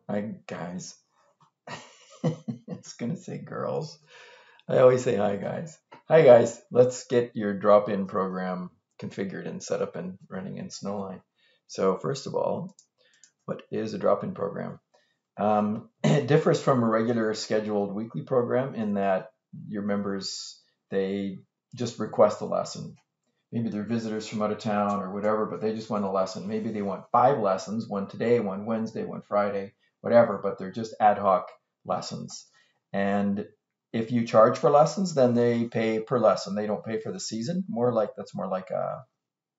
Hi, guys. It's going to say girls. I always say hi, guys. Hi, guys. Let's get your drop-in program configured and set up and running in Snowline. So first of all, what is a drop-in program? It differs from a regular scheduled weekly program in that your members, they just request a lesson. Maybe they're visitors from out of town or whatever, but they just want a lesson. Maybe they want 5 lessons, one today, one Wednesday, one Friday, whatever, but they're just ad hoc lessons. And if you charge for lessons, then they pay per lesson. They don't pay for the season. That's more like a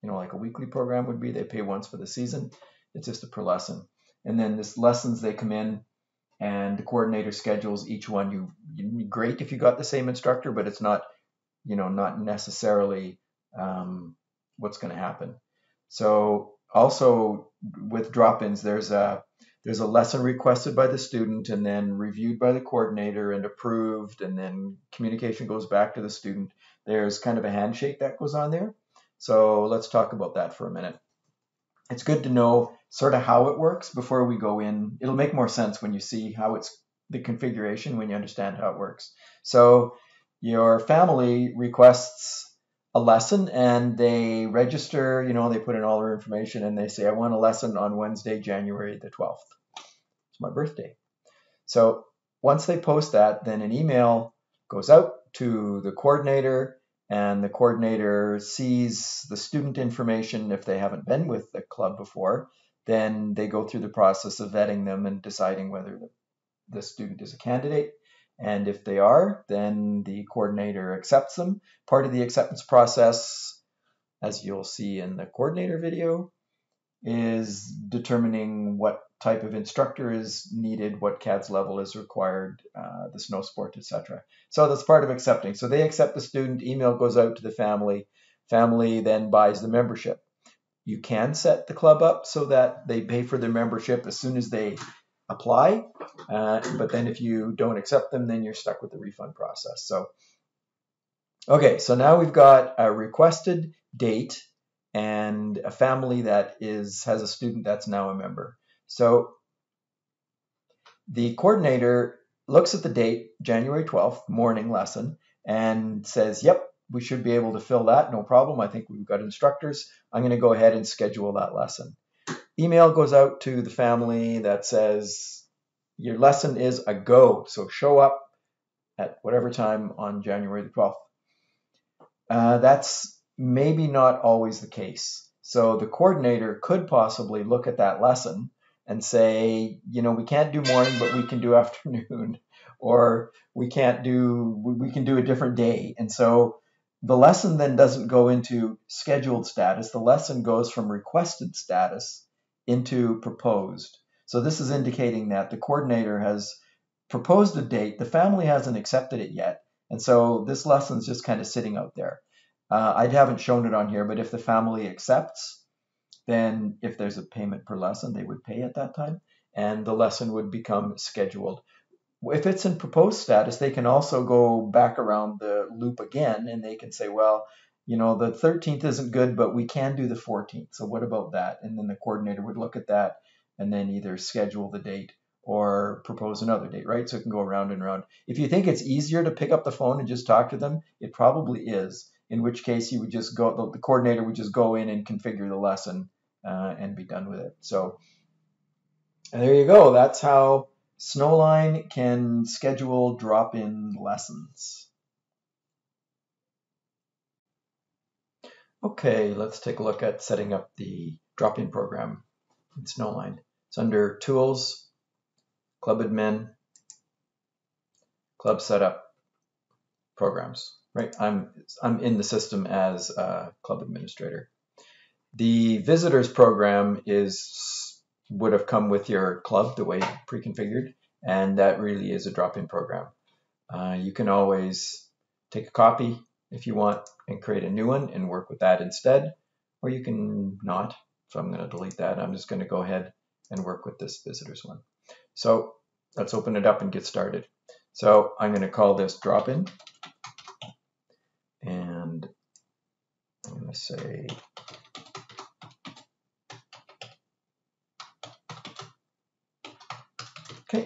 like a weekly program would be. They pay once for the season. It's just a per lesson. And then this lessons they come in and the coordinator schedules each one. Great if you got the same instructor, but it's not necessarily what's going to happen. So also with drop-ins, there's a lesson requested by the student and then reviewed by the coordinator and approved, and then communication goes back to the student. There's kind of a handshake that goes on there. So let's talk about that for a minute. It's good to know sort of how it works before we go in. It'll make more sense when you see how it's the configuration, when you understand how it works. So your family requests a lesson and they register, they put in all their information and they say, I want a lesson on Wednesday, January the 12th. It's my birthday. So once they post that, then an email goes out to the coordinator and the coordinator sees the student information. If they haven't been with the club before, then they go through the process of vetting them and deciding whether the student is a candidate. And if they are, then the coordinator accepts them. Part of the acceptance process, as you'll see in the coordinator video, is determining what type of instructor is needed, what CADS level is required, the snow sport, etc. So that's part of accepting. So they accept the student, email goes out to the family. Family then buys the membership. You can set the club up so that they pay for their membership as soon as they apply, but then if you don't accept them, then you're stuck with the refund process. So, okay, so now we've got a requested date and a family that has a student that's now a member. So the coordinator looks at the date, January 12th, morning lesson, and says, yep, we should be able to fill that, no problem. I think we've got instructors. I'm going to go ahead and schedule that lesson. Email goes out to the family that says, your lesson is a go, so show up at whatever time on January the 12th. That's maybe not always the case. So the coordinator could possibly look at that lesson and say, we can't do morning, but we can do afternoon, or we can do a different day. And so the lesson then doesn't go into scheduled status. The lesson goes from requested status into proposed. So this is indicating that the coordinator has proposed a date. The family hasn't accepted it yet. And so this lesson's just kind of sitting out there. I haven't shown it on here, but if the family accepts, then if there's a payment per lesson, they would pay at that time, and the lesson would become scheduled. If it's in proposed status, they can also go back around the loop again, and they can say, well, the 13th isn't good, but we can do the 14th. So what about that? And then the coordinator would look at that and then either schedule the date or propose another date, right? So it can go around and around. If you think it's easier to pick up the phone and just talk to them, it probably is. In which case you would just go, the coordinator would just go in and configure the lesson and be done with it. So and there you go. That's how Snowline can schedule drop-in lessons. Okay, let's take a look at setting up the drop-in program in Snowline. It's under Tools, Club Admin, Club Setup, Programs. Right, I'm in the system as a club administrator. The visitors program would have come with your club the way pre-configured, and that really is a drop-in program. You can always take a copy if you want and create a new one and work with that instead, or you can not. So I'm going to delete that. I'm just going to go ahead and work with this visitors one. So let's open it up and get started. So I'm going to call this drop-in, and I'm going to say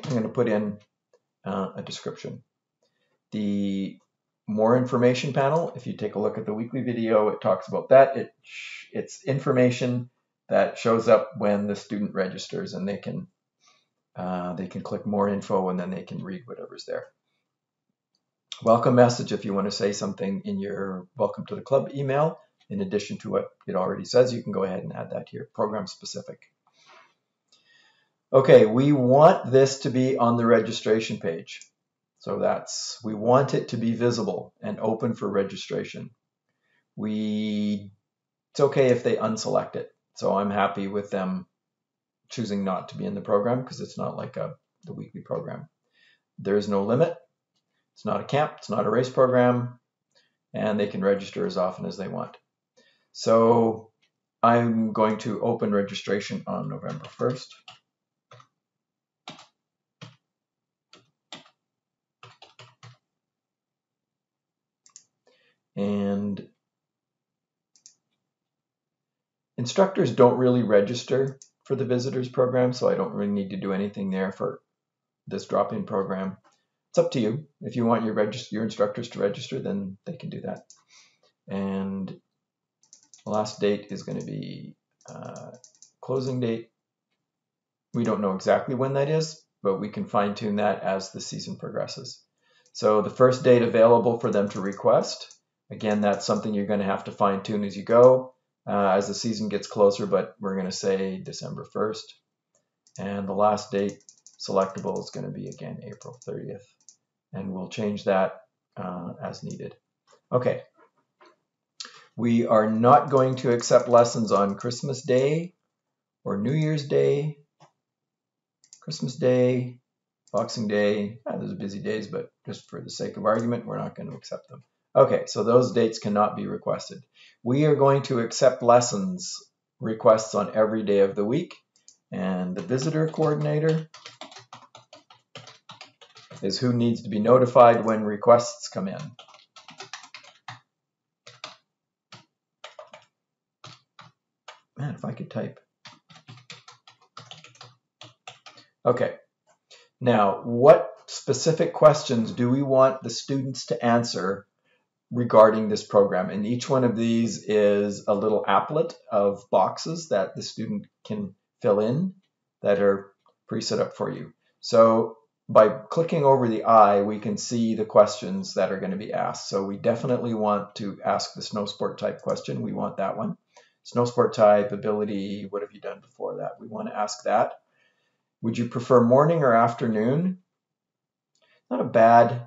I'm going to put in a description. The more information panel, if you take a look at the weekly video, it talks about that. It's information that shows up when the student registers, and they can click more info, and then they can read whatever's there. Welcome message, if you want to say something in your welcome to the club email, in addition to what it already says, you can go ahead and add that here, program specific. Okay, we want this to be on the registration page. So we want it to be visible and open for registration. It's okay if they unselect it. So I'm happy with them choosing not to be in the program because it's not like the weekly program. There is no limit. It's not a camp. It's not a race program. And they can register as often as they want. So I'm going to open registration on November 1st. And instructors don't really register for the visitors program, so I don't really need to do anything there for this drop-in program. It's up to you. If you want your instructors to register, then they can do that. And the last date is going to be closing date. We don't know exactly when that is, but we can fine-tune that as the season progresses. So the first date available for them to request, again, that's something you're going to have to fine-tune as you go as the season gets closer, but we're going to say December 1st. And the last date selectable is going to be, again, April 30th. And we'll change that as needed. Okay. We are not going to accept lessons on Christmas Day or New Year's Day, Christmas Day, Boxing Day. Those are busy days, but just for the sake of argument, we're not going to accept them. Okay, so those dates cannot be requested. We are going to accept lessons requests on every day of the week, and the visitor coordinator is who needs to be notified when requests come in. Man, if I could type. Okay, now what specific questions do we want the students to answer regarding this program? And each one of these is a little applet of boxes that the student can fill in that are pre-set up for you. So by clicking over the eye, we can see the questions that are going to be asked. So we definitely want to ask the snow sport type question. We want that one. Snow sport type, ability, what have you done before that? We want to ask that. Would you prefer morning or afternoon? Not a bad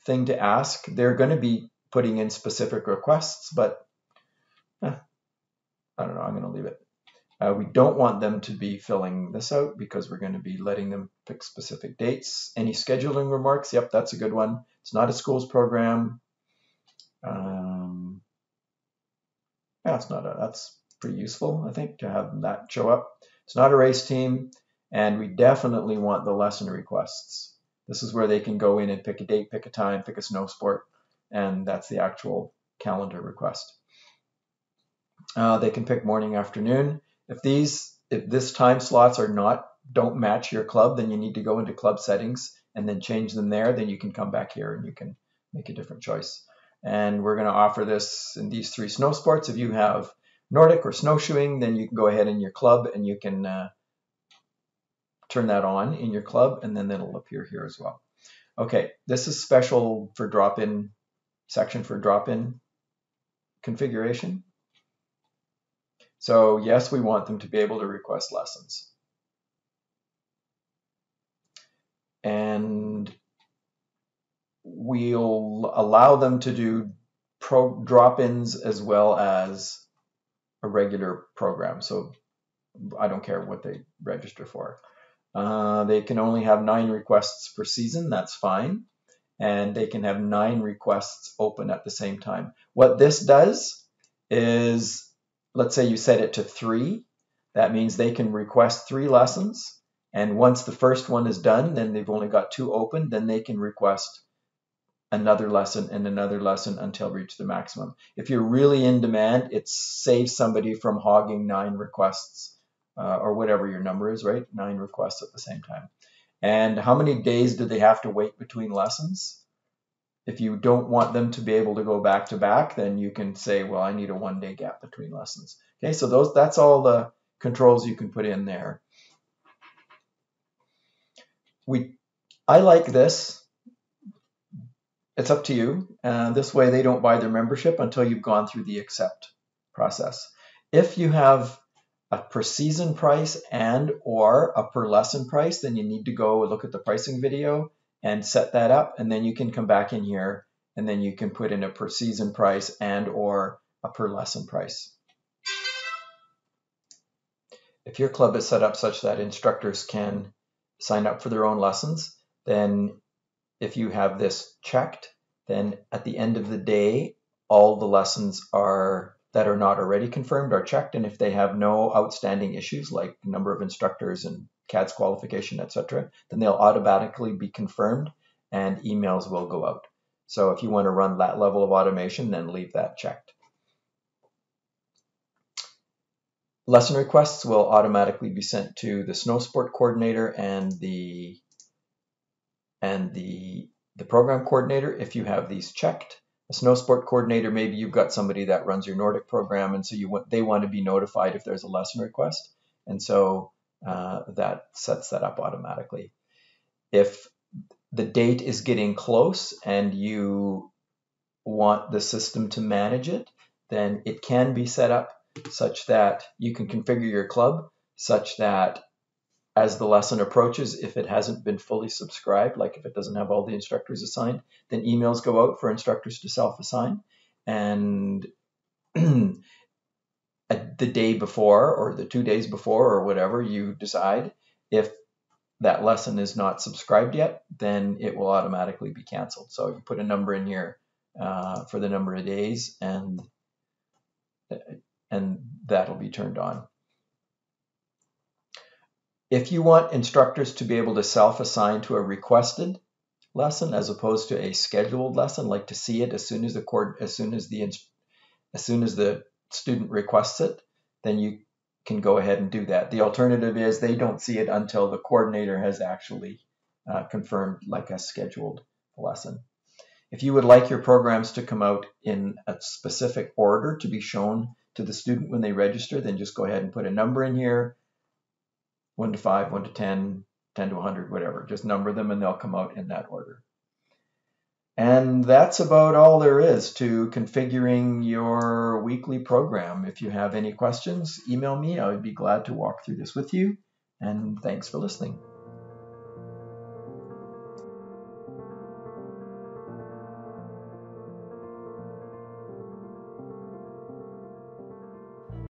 thing to ask. They're going to be putting in specific requests, but I don't know, I'm going to leave it. We don't want them to be filling this out because we're going to be letting them pick specific dates. Any scheduling remarks? Yep, that's a good one. It's not a schools program. That's pretty useful, I think, to have that show up. It's not a race team, and we definitely want the lesson requests. This is where they can go in and pick a date, pick a time, pick a snow sport, and that's the actual calendar request. They can pick morning, afternoon. If this time slots don't match your club, then you need to go into club settings and then change them there. Then you can come back here and you can make a different choice. And we're going to offer this in these 3 snow sports. If you have Nordic or snowshoeing, then you can go ahead in your club and you can turn that on in your club, and then it'll appear here as well. Okay, this is special for drop-in section for drop-in configuration. So yes, we want them to be able to request lessons. And we'll allow them to do drop-ins as well as a regular program. So I don't care what they register for. They can only have 9 requests per season. That's fine. And they can have 9 requests open at the same time. What this does is, let's say you set it to 3. That means they can request 3 lessons. And once the first one is done, then they've only got 2 open. Then they can request another lesson and another lesson until reach the maximum. If you're really in demand, it saves somebody from hogging 9 requests or whatever your number is, right? 9 requests at the same time. And how many days do they have to wait between lessons? If you don't want them to be able to go back to back, then you can say, well, I need a 1-day gap between lessons. Okay, so that's all the controls you can put in there. I like this. It's up to you. This way they don't buy their membership until you've gone through the accept process. If you have a per season price and or a per lesson price, then you need to go look at the pricing video and set that up, and then you can come back in here and then you can put in a per season price and or a per lesson price. If your club is set up such that instructors can sign up for their own lessons, then if you have this checked, then at the end of the day, all the lessons that are not already confirmed are checked, and if they have no outstanding issues like number of instructors and CADS qualification, etc., then they'll automatically be confirmed and emails will go out. So if you want to run that level of automation, then leave that checked. Lesson requests will automatically be sent to the snow sport coordinator and the program coordinator if you have these checked. A snow sport coordinator, maybe you've got somebody that runs your Nordic program, and so they want to be notified if there's a lesson request, and so that sets that up automatically. If the date is getting close and you want the system to manage it, then it can be set up such that you can configure your club such that as the lesson approaches, if it hasn't been fully subscribed, like if it doesn't have all the instructors assigned, then emails go out for instructors to self-assign. And the day before or the 2 days before or whatever you decide, if that lesson is not subscribed yet, then it will automatically be canceled. So you put a number in here for the number of days, and that'll be turned on. If you want instructors to be able to self-assign to a requested lesson as opposed to a scheduled lesson, like to see it as soon as the student requests it, then you can go ahead and do that. The alternative is they don't see it until the coordinator has actually confirmed like a scheduled lesson. If you would like your programs to come out in a specific order to be shown to the student when they register, then just go ahead and put a number in here. 1 to 5, 1 to 10, 10 to 100, whatever. Just number them and they'll come out in that order. And that's about all there is to configuring your weekly program. If you have any questions, email me. I would be glad to walk through this with you. And thanks for listening.